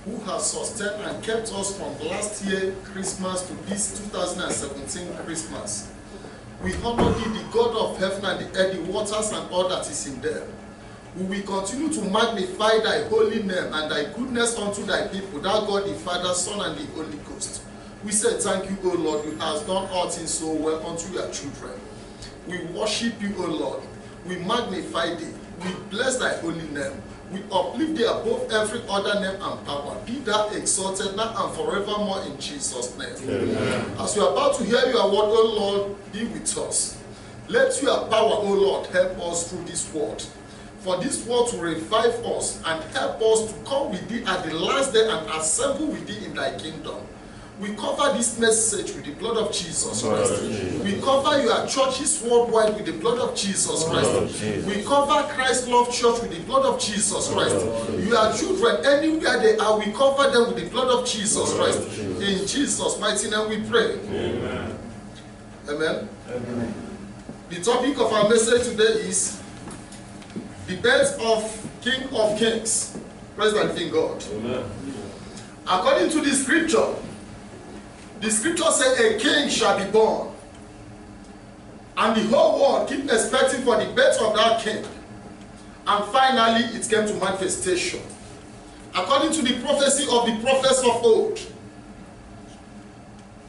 who has sustained and kept us from last year Christmas to this 2017 Christmas. We honor thee, the God of heaven and the earth, the waters and all that is in them. We will continue to magnify thy holy name and thy goodness unto thy people, thou God the Father, Son, and the Holy Ghost. We say thank you, O Lord, you have done all things so well unto your children. We worship you, O Lord. We magnify thee. We bless thy holy name. We uplift thee above every other name and power. Be thou exalted now and forevermore in Jesus' name. Amen. As we are about to hear your word, O Lord, be with us. Let your power, O Lord, help us through this word. For this word to revive us and help us to come with thee at the last day and assemble with thee in thy kingdom. We cover this message with the blood of Jesus Christ. We cover your churches worldwide with the blood of Jesus Christ. We cover Christ Love Church with the blood of Jesus Christ. Your children, anywhere they are, we cover them with the blood of Jesus Christ. In Jesus' mighty name we pray. Amen. Amen. Amen. The topic of our message today is the birth of King of Kings. Praise the living God. Amen. According to the scripture says a king shall be born. And the whole world keep expecting for the birth of that king. And finally it came to manifestation. According to the prophecy of the prophets of old.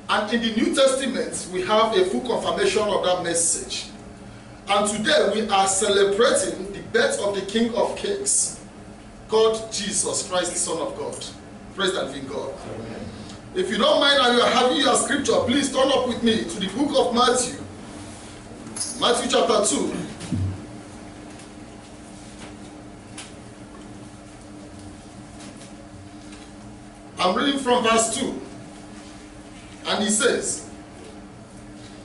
And in the New Testament we have a full confirmation of that message. And today we are celebrating the birth of the King of Kings, called Jesus Christ, the Son of God. Praise the living God. Amen. If you don't mind and you are having your scripture, please turn up with me to the book of Matthew. Matthew chapter 2. I'm reading from verse 2. And he says,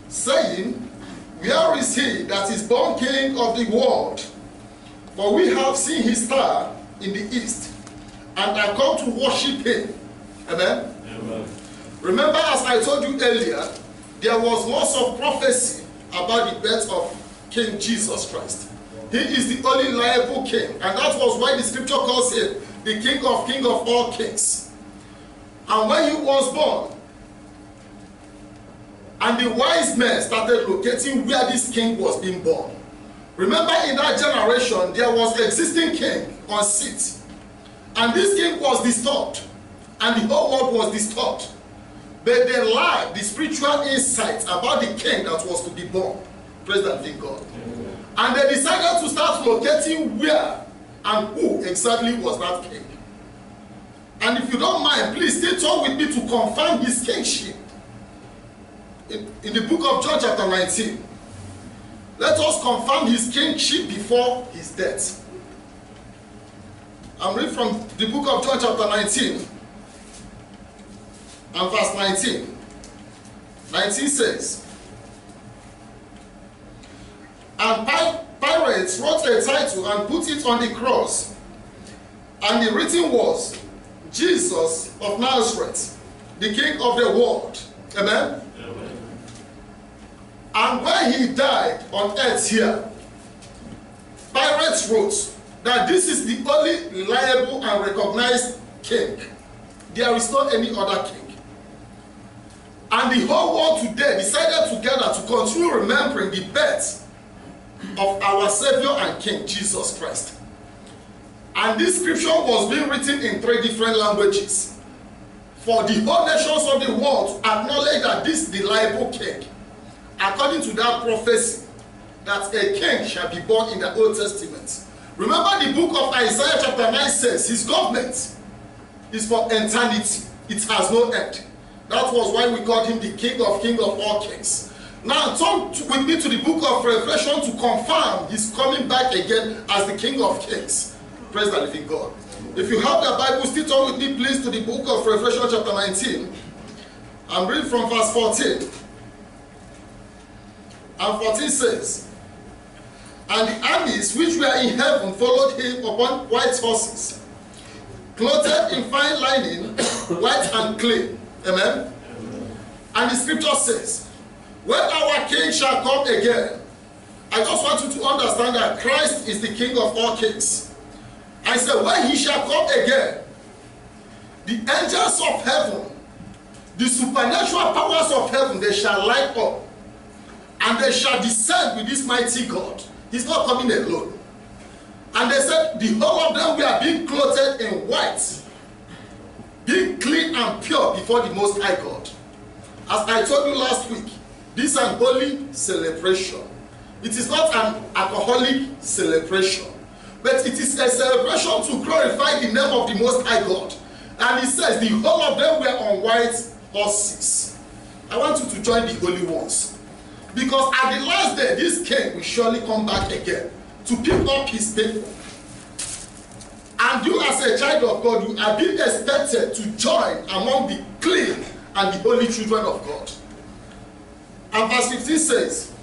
saying, where is he that is born King of the world? For we have seen his star in the east, and are come to worship him. Amen? Amen. Remember, as I told you earlier, there was lots of prophecy about the birth of King Jesus Christ. He is the only liable king, and that was why the scripture calls him the King of all kings. And when he was born, and the wise men started locating where this king was being born. Remember, in that generation, there was an existing king on seat. And this king was disturbed. And the whole world was disturbed. But they lacked the spiritual insight about the king that was to be born. Praise the living God. Amen. And they decided to start locating where and who exactly was that king. And if you don't mind, please stay tuned with me to confirm his kingship. In the book of John chapter 19, let us confirm his kingship before his death. I'm reading from the book of John chapter 19 and verse 19. 19 says, and Pilate wrote a title and put it on the cross, and the written was, Jesus of Nazareth, the King of the world. Amen? And when he died on earth here, Pilate wrote that this is the only reliable and recognized king. There is not any other king. And the whole world today decided together to continue remembering the birth of our Savior and King, Jesus Christ. And this scripture was being written in 3 different languages for the whole nations of the world to acknowledge that this is the reliable king. According to that prophecy, that a king shall be born in the Old Testament. Remember, the book of Isaiah chapter 9 says his government is for eternity. It has no end. That was why we called him the King of all kings. Now turn with me to the book of Revelation to confirm he's coming back again as the King of Kings. Praise the living God. If you have the Bible, still turn with me please to the book of Revelation chapter 19. I'm reading from verse 14. And 14 says, and the armies which were in heaven followed him upon white horses, clothed in fine linen, white and clean. Amen? Amen. And the scripture says, when our king shall come again, I just want you to understand that Christ is the King of all kings. I said, when he shall come again, the angels of heaven, the supernatural powers of heaven, they shall light up, and they shall descend with this mighty God. He's not coming alone. And they said the whole of them were being clothed in white, being clean and pure before the Most High God. As I told you last week, this is an holy celebration. It is not an alcoholic celebration, but it is a celebration to glorify the name of the Most High God. And it says the whole of them were on white horses. I want you to join the holy ones, because at the last day this king will surely come back again to pick up his people. And you as a child of God, you are being expected to join among the clean and the holy children of God. And verse 15 says,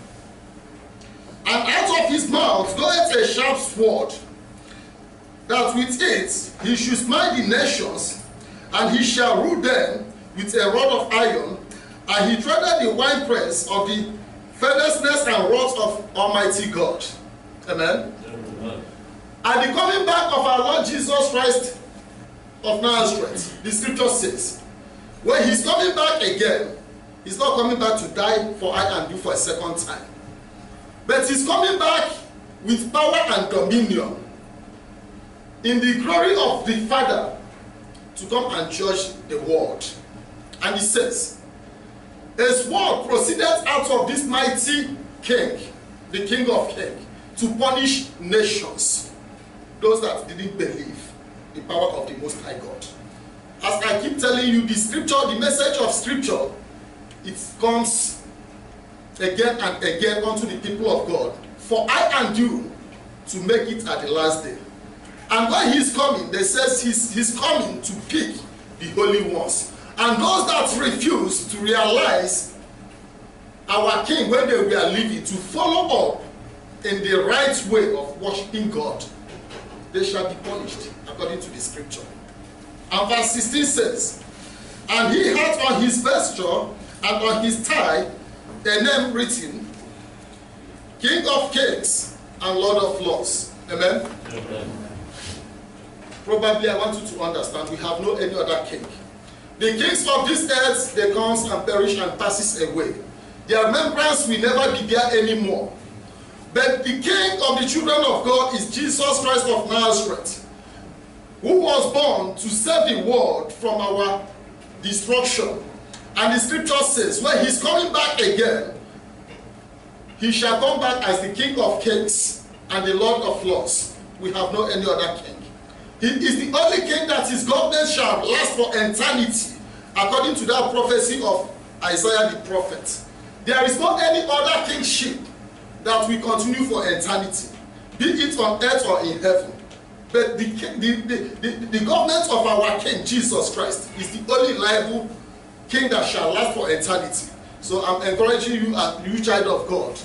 and out of his mouth goeth a sharp sword, that with it he should smite the nations, and he shall rule them with a rod of iron, and he treaded the winepress of the fierceness and wrath of Almighty God. Amen. Amen. At the coming back of our Lord Jesus Christ of Nazareth, the scripture says, when he's coming back again, he's not coming back to die for I and you for a second time, but he's coming back with power and dominion in the glory of the Father to come and judge the world. And he says, a sword proceeded out of this mighty king, the King of Kings, to punish nations, those that didn't believe the power of the Most High God. As I keep telling you, the scripture, the message of scripture, it comes again and again unto the people of God, for I and you to make it at the last day. And when he's coming, they says he's coming to pick the holy ones. And those that refuse to realize our king when they were living, to follow up in the right way of worshiping God, they shall be punished according to the scripture. And verse 16 says, and he had on his vesture and on his thigh a name written, King of Kings and Lord of Lords. Amen? Amen. Probably I want you to understand, we have no any other king. The kings of this earth, they come and perish and passes away. Their remembrance will never be there anymore. But the king of the children of God is Jesus Christ of Nazareth, who was born to save the world from our destruction. And the scripture says, when he's coming back again, he shall come back as the King of Kings and the Lord of Lords. We have no any other king. He is the only king that his government shall last for eternity, according to that prophecy of Isaiah the prophet. There is no any other kingship that will continue for eternity, be it on earth or in heaven. But the government of our King Jesus Christ is the only reliable king that shall last for eternity. So I'm encouraging you, as you child of God,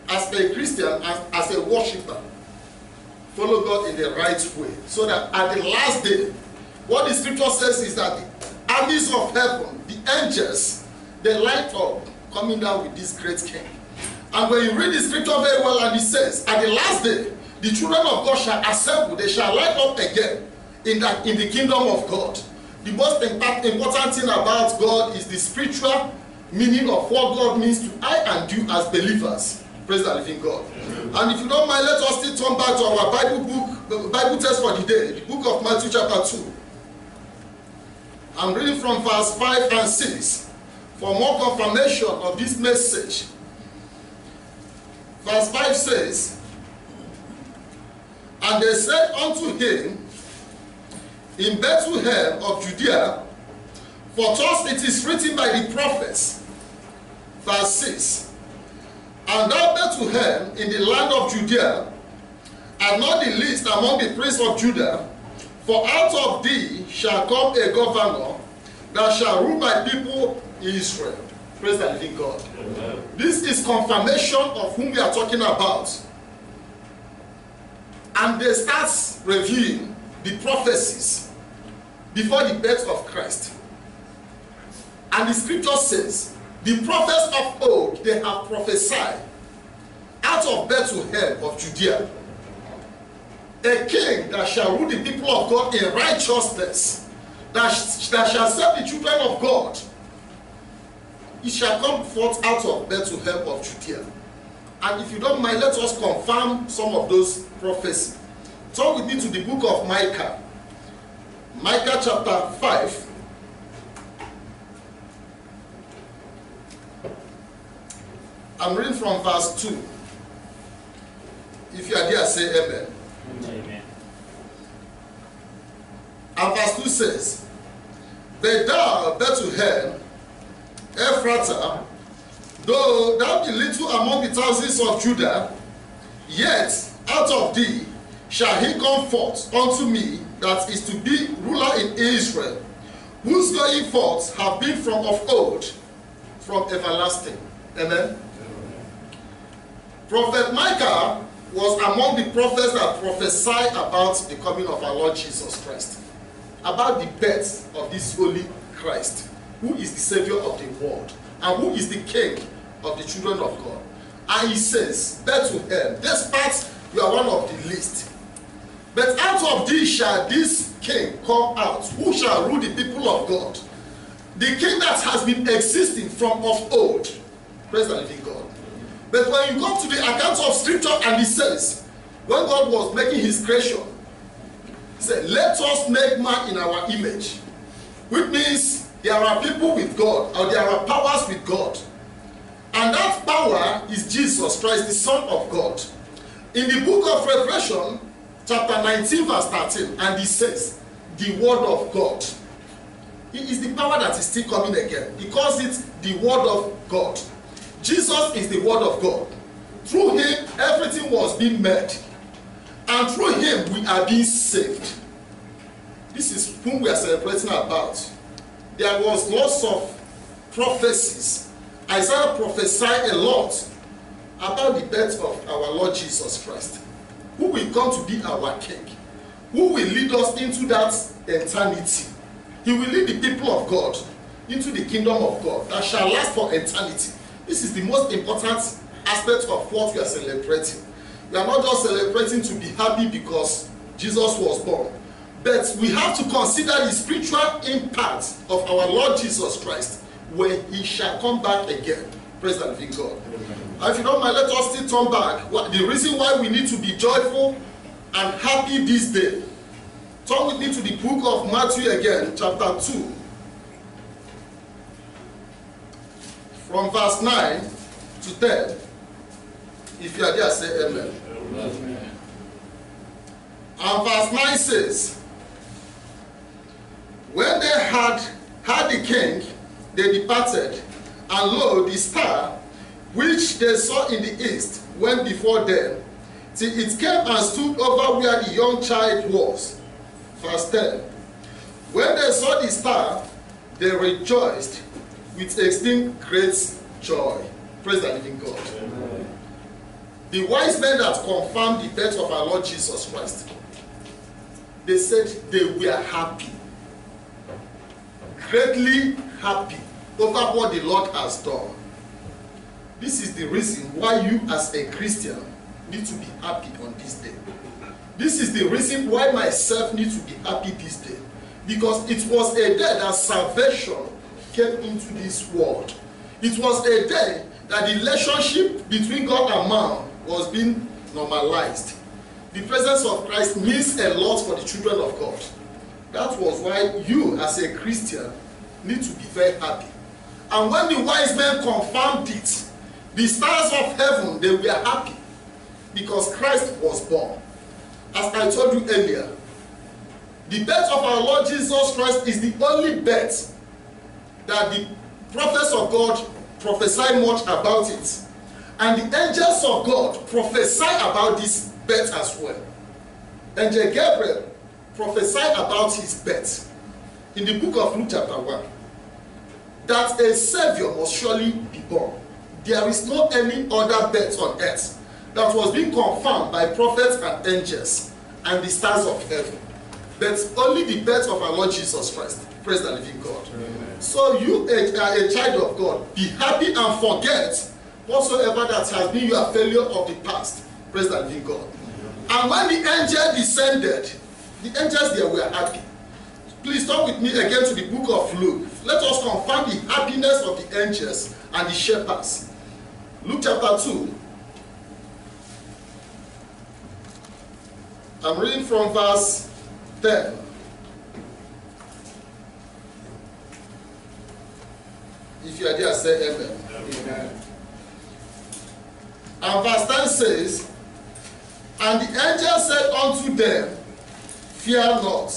as a Christian, as a worshiper, follow God in the right way, so that at the last day, what the scripture says is that the armies of heaven, the angels, they light up coming down with this great king. And when you read the scripture very well, and it says, at the last day, the children of God shall assemble, they shall light up again in the kingdom of God. The most important thing about God is the spiritual meaning of what God means to I and you as believers. Praise the living God. And if you don't mind, let us still turn back to our Bible book, the Bible text for the day, the book of Matthew chapter 2. I'm reading from verse 5 and 6 for more confirmation of this message. Verse 5 says, and they said unto him, in Bethlehem of Judea, for thus it is written by the prophets. Verse 6, and thou Bethlehem in the land of Judea, art not the least among the princes of Judah, for out of thee shall come a governor that shall rule my people Israel. Praise the living God. Amen. This is confirmation of whom we are talking about. And they start reviewing the prophecies before the birth of Christ. And the scripture says, the prophets of old, they have prophesied out of Bethlehem of Judea, a king that shall rule the people of God in righteousness, that shall save the children of God. It shall come forth out of Bethlehem of Judea. And if you don't mind, let us confirm some of those prophecies. Turn with me to the book of Micah. Micah chapter 5. I'm reading from verse 2. If you are there, say amen. Amen. And verse 2 says, But thou, Bethlehem, Ephratah, though thou be little among the thousands of Judah, yet out of thee shall he come forth unto me that is to be ruler in Israel, whose going forth have been from of old, from everlasting. Amen. Prophet Micah was among the prophets that prophesied about the coming of our Lord Jesus Christ, about the birth of this holy Christ, who is the Savior of the world, and who is the King of the children of God. And he says, Bethlehem, despite you are one of the least, but out of thee shall this King come out, who shall rule the people of God, the King that has been existing from of old. Praise the living God. But when you go to the account of scripture, and he says, when God was making his creation, he said, let us make man in our image. Which means there are people with God, or there are powers with God. And that power is Jesus Christ, the Son of God. In the book of Revelation, chapter 19, verse 13, and he says, the word of God. It is the power that is still coming again. He calls it the word of God. Jesus is the word of God. Through him, everything was being made. And through him, we are being saved. This is whom we are celebrating about. There was lots of prophecies. Isaiah prophesied a lot about the birth of our Lord Jesus Christ, who will come to be our King, who will lead us into that eternity. He will lead the people of God into the kingdom of God that shall last for eternity. This is the most important aspect of what we are celebrating. We are not just celebrating to be happy because Jesus was born, but we have to consider the spiritual impact of our Lord Jesus Christ when he shall come back again. Praise the living God. And if you don't mind, let us still turn back. The reason why we need to be joyful and happy this day. Turn with me to the book of Matthew again, chapter 2. From verse 9 to 10. If you are there, say amen. Amen. And verse 9 says, when they had the king, they departed, and lo, the star which they saw in the east went before them, till it came and stood over where the young child was. Verse 10. When they saw the star, they rejoiced with extreme great joy. Praise the living God. Amen. The wise men that confirmed the birth of our Lord Jesus Christ, they said they were happy, greatly happy over what the Lord has done. This is the reason why you as a Christian need to be happy on this day. This is the reason why myself need to be happy this day. Because it was a day that salvation came into this world. It was a day that the relationship between God and man was being normalized. The presence of Christ means a lot for the children of God. That was why you as a Christian need to be very happy. And when the wise men confirmed it, the stars of heaven, they were happy because Christ was born. As I told you earlier, the birth of our Lord Jesus Christ is the only birth that the prophets of God prophesy much about it. And the angels of God prophesy about this birth as well. Angel Gabriel prophesied about his birth in the book of Luke chapter 1. That a Savior must surely be born. There is no any other birth on earth that was being confirmed by prophets and angels and the stars of heaven. But only the birth of our Lord Jesus Christ. Praise the living God. Amen. So you are a child of God. Be happy and forget whatsoever that has been your failure of the past. Praise the living God. And when the angel descended, the angels there were happy. Please turn with me again to the book of Luke. Let us confirm the happiness of the angels and the shepherds. Luke chapter 2. I'm reading from verse 10. If you are there, say amen. Amen. And verse 10 says, and the angel said unto them, fear not,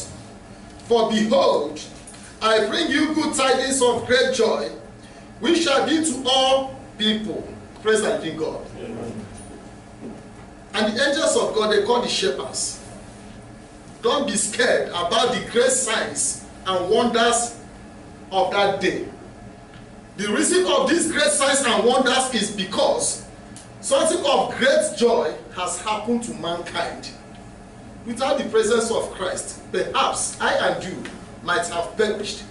for behold, I bring you good tidings of great joy, which shall be to all people. Praise and thank God. Amen. And the angels of God, they call the shepherds. Don't be scared about the great signs and wonders of that day. The reason of these great signs and wonders is because something of great joy has happened to mankind. Without the presence of Christ, perhaps I and you might have perished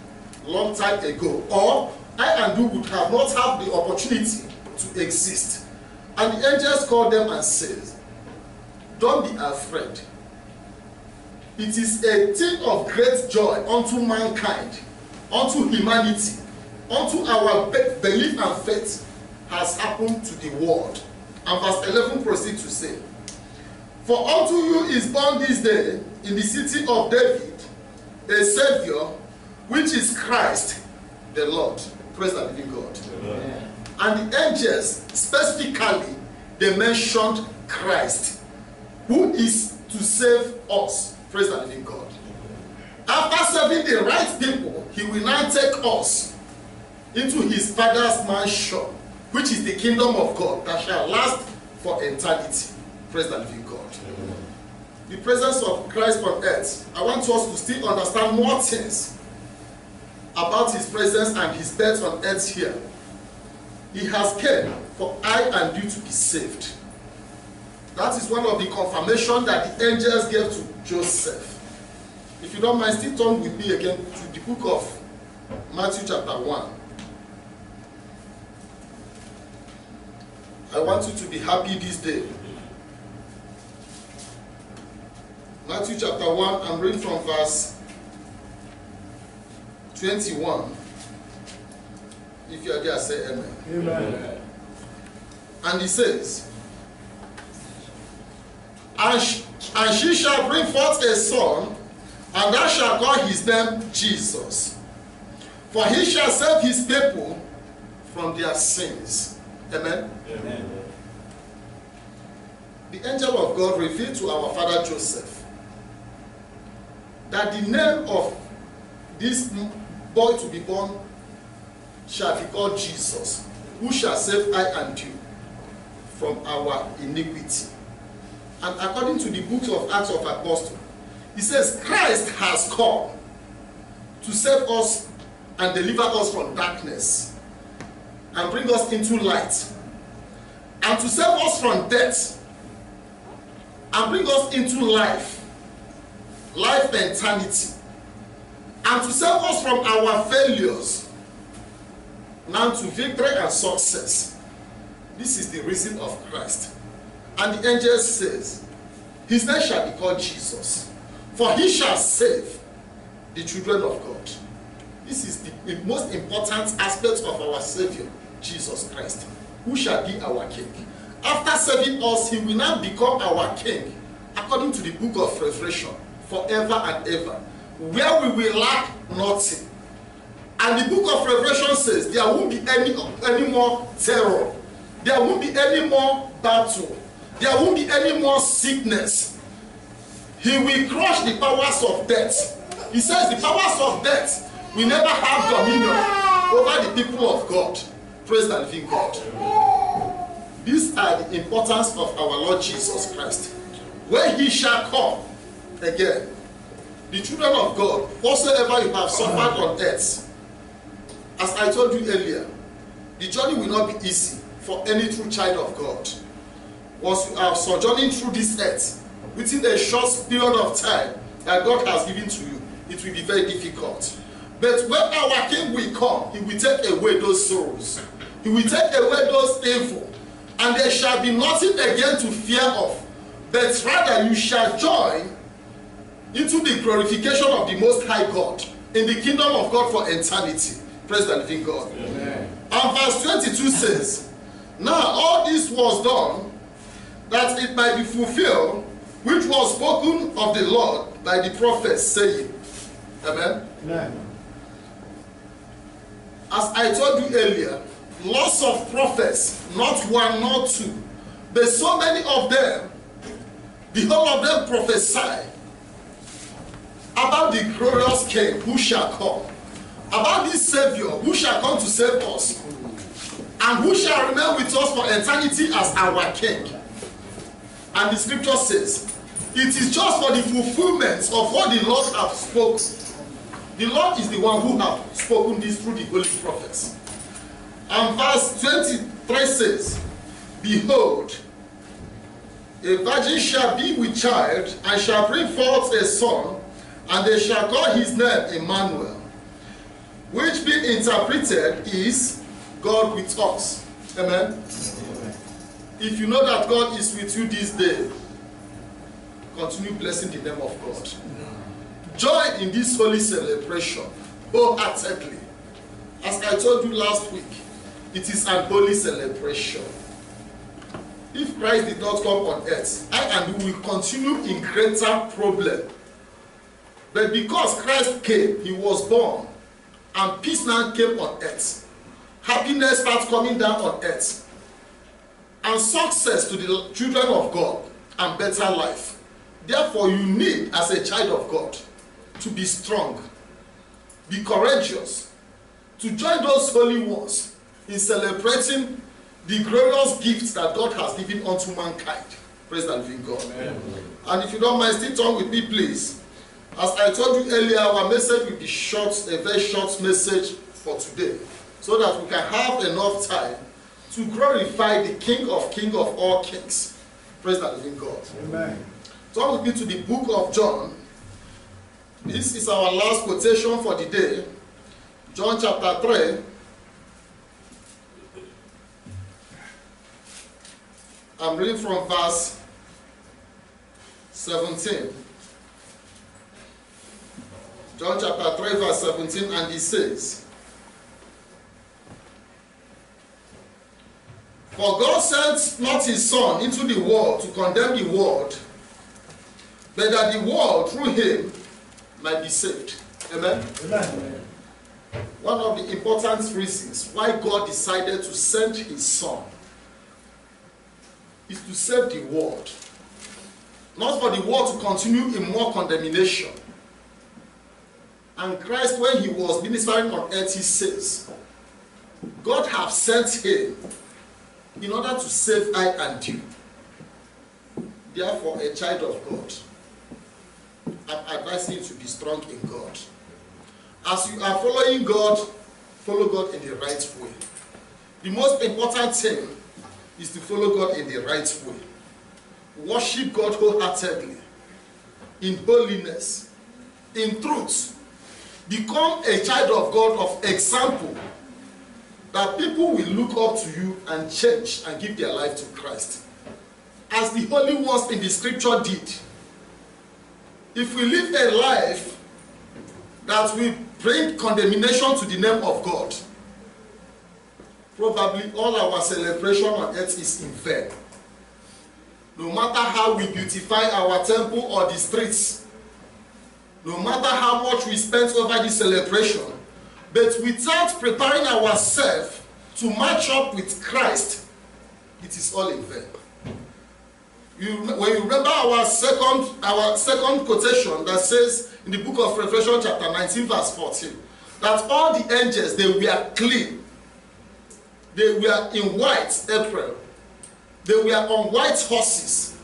long time ago, or I and you would have not had the opportunity to exist. And the angels called them and says, don't be afraid. It is a thing of great joy unto mankind, unto humanity, unto our belief and faith has happened to the world. And verse 11 proceeds to say, for unto you is born this day in the city of David a Savior, which is Christ the Lord. Praise the living God. Amen. And the angels, specifically, they mentioned Christ, who is to save us. Praise the living God. After serving the right people, he will now take us into his Father's mansion, which is the kingdom of God that shall last for eternity. Praise the living God. Amen. The presence of Christ on earth, I want us to still understand more things about his presence and his birth on earth here. He has come for I and you to be saved. That is one of the confirmation that the angels gave to Joseph. If you don't mind, still turn with me again to the book of Matthew chapter 1. I want you to be happy this day. Matthew chapter 1, I'm reading from verse 21. If you are there, say amen. Amen. And he says, and she shall bring forth a son, and thou shalt call his name Jesus. For he shall save his people from their sins. Amen? Amen. The angel of God revealed to our father Joseph that the name of this boy to be born shall be called Jesus, who shall save I and you from our iniquity. And according to the book of Acts of Apostles, it says Christ has come to save us and deliver us from darkness and bring us into light, and to save us from death and bring us into life and eternity, and to save us from our failures now to victory and success. This is the reason of Christ. And the angel says, his name shall be called Jesus, for he shall save the children of God. This is the most important aspect of our Savior, Jesus Christ, who shall be our King. After saving us, he will now become our King, according to the book of Revelation, forever and ever, where we will lack nothing. And the book of Revelation says there won't be any more terror, there won't be any more battle, there won't be any more sickness. He will crush the powers of death. He says the powers of death will never have dominion over the people of God. Praise the living God. These are the importance of our Lord Jesus Christ. When he shall come again, the children of God, whatsoever you have suffered on earth, as I told you earlier, the journey will not be easy for any true child of God. Once you are sojourning through this earth, within a short period of time that God has given to you, it will be very difficult. But when our King will come, he will take away those sorrows. He will take away those evil, and there shall be nothing again to fear of, but rather you shall join into the glorification of the Most High God in the kingdom of God for eternity. Praise the living God. Amen. And verse 22 says, now all this was done that it might be fulfilled, which was spoken of the Lord by the prophets, saying, Amen. Amen. As I told you earlier, lots of prophets, not one, not two, but so many of them, the whole of them prophesy about the glorious King who shall come, about this Savior who shall come to save us, and who shall remain with us for eternity as our King. And the scripture says, it is just for the fulfillment of what the Lord hath spoken. The Lord is the one who hath spoken this through the holy prophets. And verse 23 says, behold, a virgin shall be with child, and shall bring forth a son, and they shall call his name Emmanuel, which being interpreted is God with us. Amen. Amen. If you know that God is with you this day, continue blessing the name of God. Join in this holy celebration wholeheartedly. As I told you last week, it is an holy celebration. If Christ did not come on earth, I and you will continue in greater problem. But because Christ came, he was born, and peace now came on earth. Happiness starts coming down on earth. And success to the children of God and better life. Therefore, you need, as a child of God, to be strong, be courageous, to join those holy ones in celebrating the glorious gifts that God has given unto mankind. Praise the living God. Amen. And if you don't mind, still talk with me, please. As I told you earlier, our message will be short, a very short message for today, so that we can have enough time to glorify the King of all kings. Praise the living God. Amen. Turn with me to the book of John. This is our last quotation for the day. John chapter 3. I'm reading from verse 17. John chapter 3 verse 17, and he says, for God sent not his Son into the world to condemn the world, but that the world through him might be saved. Amen? Amen. One of the important reasons why God decided to send his Son is to save the world. Not for the world to continue in more condemnation. And Christ, when he was ministering on earth, he says, God have sent him in order to save I and you. Therefore, a child of God, I'm advising you to be strong in God. As you are following God, follow God in the right way. The most important thing is to follow God in the right way. Worship God wholeheartedly, in holiness, in truth. Become a child of God of example, that people will look up to you and change and give their life to Christ. As the holy ones in the scripture did. If we live a life that will bring condemnation to the name of God, probably all our celebration on earth is in vain. No matter how we beautify our temple or the streets, no matter how much we spend over this celebration, but without preparing ourselves to match up with Christ, it is all in vain. When you remember our second quotation that says in the book of Revelation chapter 19 verse 14, that all the angels, they were clean. They were in white apparel. They were on white horses,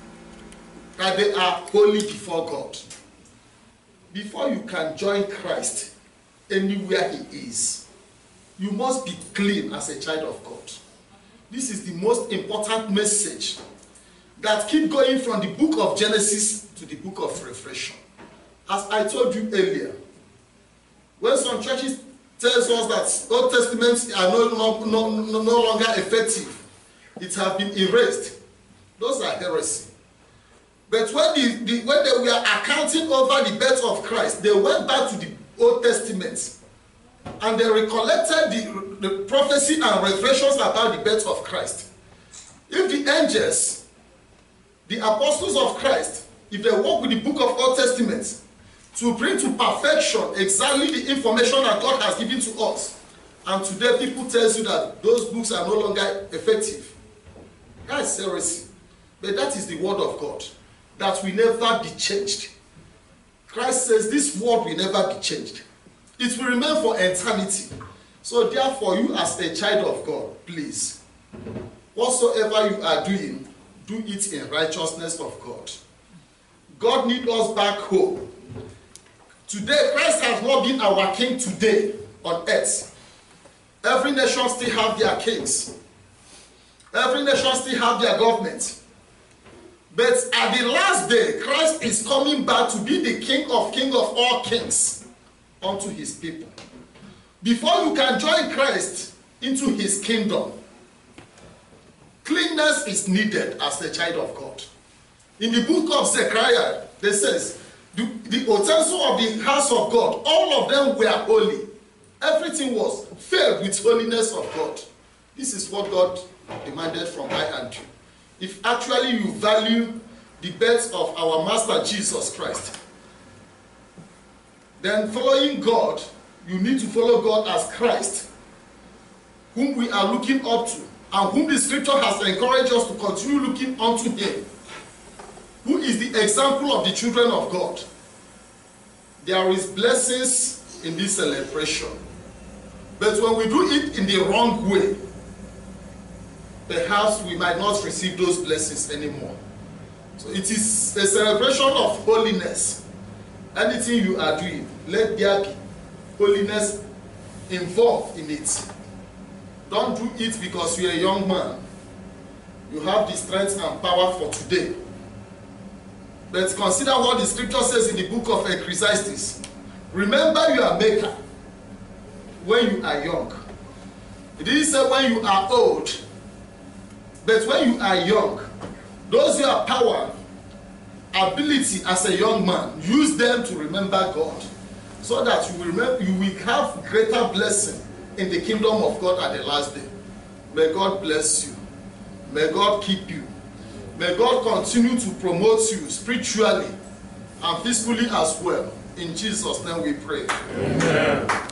that they are holy before God. Before you can join Christ anywhere he is, you must be clean as a child of God. This is the most important message that keep going from the book of Genesis to the book of Revelation. As I told you earlier, when some churches tells us that Old Testaments are no longer effective, it has been erased, those are heresy. But when they were accounting over the birth of Christ, they went back to the Old Testament and they recollected the prophecy and revelations about the birth of Christ. If the angels, the apostles of Christ, if they work with the book of Old Testament to bring to perfection exactly the information that God has given to us, and today people tell you that those books are no longer effective, that is heresy. But that is the word of God that will never be changed. Christ says this word will never be changed. It will remain for eternity. So therefore, you as a child of God, please, whatsoever you are doing, do it in righteousness of God. God needs us back home. Today, Christ has not been our king today on earth. Every nation still have their kings. Every nation still have their government. But at the last day, Christ is coming back to be the King of all kings unto his people. Before you can join Christ into his kingdom, cleanness is needed as a child of God. In the book of Zechariah, it says, the utensil of the house of God, all of them were holy. Everything was filled with holiness of God. This is what God demanded from I and you. If actually you value the birth of our Master Jesus Christ, then following God, you need to follow God as Christ, whom we are looking up to, and whom the scripture has encouraged us to continue looking unto him, who is the example of the children of God. There is blessings in this celebration. But when we do it in the wrong way, perhaps we might not receive those blessings anymore. So it is a celebration of holiness. Anything you are doing, let there be holiness involved in it. Don't do it because you're a young man. You have the strength and power for today. But consider what the scripture says in the book of Ecclesiastes. Remember your maker when you are young. It didn't say when you are old, but when you are young. Those your power, ability as a young man, use them to remember God, so that you will have greater blessing in the kingdom of God at the last day. May God bless you. May God keep you. May God continue to promote you spiritually and physically as well. In Jesus' name we pray. Amen.